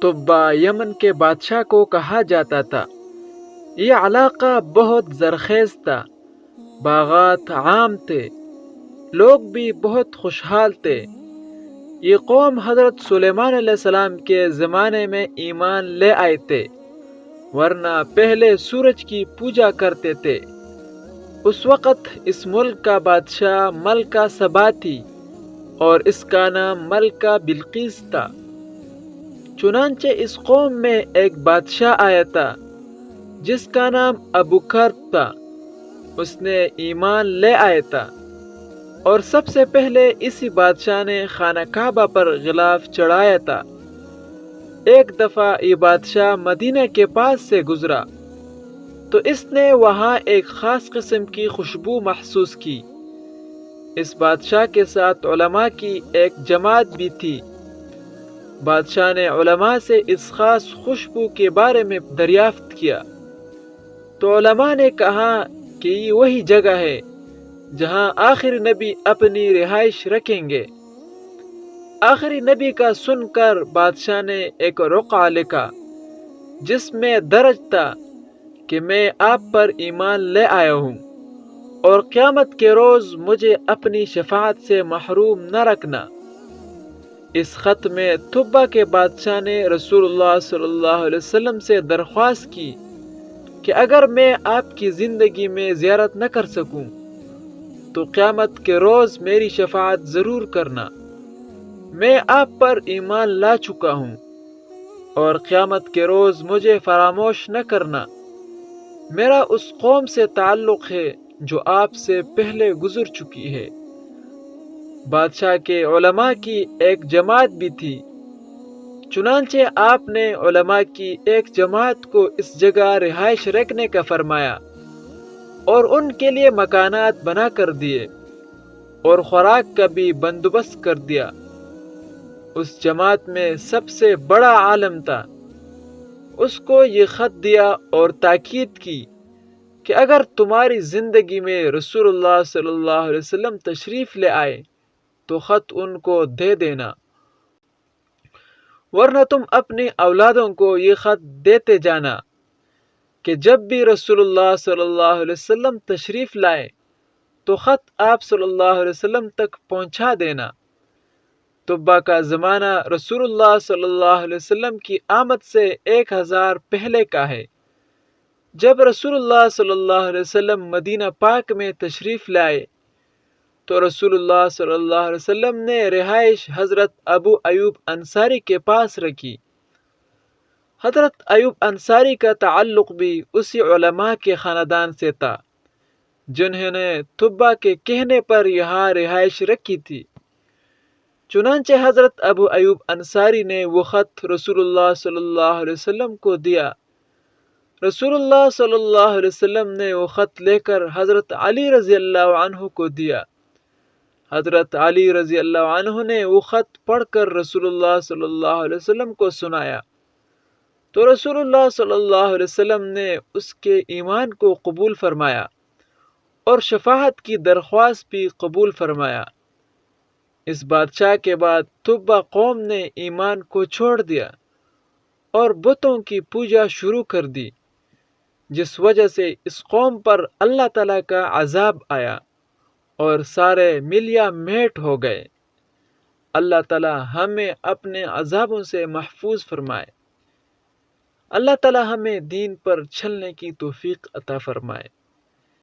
طبہ یمن کے بادشاہ کو کہا جاتا تھا۔ یہ علاقہ بہت زرخیز تھا، باغات عام تھے، لوگ بھی بہت خوشحال تھے۔ یہ قوم حضرت سلیمان علیہ السلام کے زمانے میں ایمان لے آئے تھے، ورنہ پہلے سورج کی پوجا کرتے تھے۔ اس وقت اس ملک کا بادشاہ ملکہ سبا تھی اور اس کا نام ملکہ بلقیس تھا۔ چنانچہ اس قوم میں ایک بادشاہ آیا تھا جس کا نام ابو کرب تھا۔ اس نے ایمان لے آیا تھا اور سب سے پہلے اسی بادشاہ نے خانہ کعبہ پر غلاف چڑھایا تھا۔ ایک دفعہ یہ بادشاہ مدینہ کے پاس سے گزرا تو اس نے وہاں ایک خاص قسم کی خوشبو محسوس کی۔ اس بادشاہ کے ساتھ علماء کی ایک جماعت بھی تھی۔ بادشاہ نے علماء سے اس خاص خوشبو کے بارے میں دریافت کیا تو علماء نے کہا کہ یہ وہی جگہ ہے جہاں آخری نبی اپنی رہائش رکھیں گے۔ آخری نبی کا سن کر بادشاہ نے ایک رقعہ لکھا جس میں درج تھا کہ میں آپ پر ایمان لے آیا ہوں اور قیامت کے روز مجھے اپنی شفاعت سے محروم نہ رکھنا۔ اس خط میں طبہ کے بادشاہ نے رسول اللہ صلی اللہ علیہ وسلم سے درخواست کی کہ اگر میں آپ کی زندگی میں زیارت نہ کر سکوں تو قیامت کے روز میری شفاعت ضرور کرنا۔ میں آپ پر ایمان لا چکا ہوں اور قیامت کے روز مجھے فراموش نہ کرنا۔ میرا اس قوم سے تعلق ہے جو آپ سے پہلے گزر چکی ہے۔ بادشاہ کے علماء کی ایک جماعت بھی تھی، چنانچہ آپ نے علماء کی ایک جماعت کو اس جگہ رہائش رکھنے کا فرمایا اور ان کے لیے مکانات بنا کر دیے اور خوراک کا بھی بندوبست کر دیا۔ اس جماعت میں سب سے بڑا عالم تھا۔ اس کو یہ خط دیا اور تاکید کی کہ اگر تمہاری زندگی میں رسول اللہ صلی اللہ علیہ وسلم تشریف لے آئے تو خط ان کو دے دینا، ورنہ تم اپنی اولادوں کو یہ خط دیتے جانا کہ جب بھی رسول اللہ صلی اللہ علیہ وسلم تشریف لائے تو خط آپ صلی اللہ علیہ وسلم تک پہنچا دینا۔ طبہ کا زمانہ رسول اللہ صلی اللہ علیہ وسلم کی آمد سے 1000 پہلے کا ہے۔ جب رسول اللہ صلی اللہ علیہ وسلم مدینہ پاک میں تشریف لائے تو رسول اللہ صلی اللہ علیہ وسلم نے رہائش حضرت ابو ایوب انصاری کے پاس رکھی۔ حضرت ایوب انصاری کا تعلق بھی اسی علماء کے خاندان سے تھا جنہوں نے طبہ کے کہنے پر یہاں رہائش رکھی تھی۔ چنانچہ حضرت ابو ایوب انصاری نے وہ خط رسول اللہ صلی اللہ علیہ وسلم کو دیا۔ رسول اللہ صلی اللہ علیہ وسلم نے وہ خط لے کر حضرت علی رضی اللہ عنہ کو دیا۔ حضرت علی رضی اللہ عنہ نے وہ خط پڑھ کر رسول اللہ صلی اللہ علیہ وسلم کو سنایا تو رسول اللہ صلی اللہ علیہ وسلم نے اس کے ایمان کو قبول فرمایا اور شفاعت کی درخواست بھی قبول فرمایا۔ اس بادشاہ کے بعد طبہ قوم نے ایمان کو چھوڑ دیا اور بتوں کی پوجا شروع کر دی، جس وجہ سے اس قوم پر اللہ تعالیٰ کا عذاب آیا اور سارے ملیا میٹ ہو گئے۔ اللہ تعالیٰ ہمیں اپنے عذابوں سے محفوظ فرمائے۔ اللہ تعالیٰ ہمیں دین پر چلنے کی توفیق عطا فرمائے۔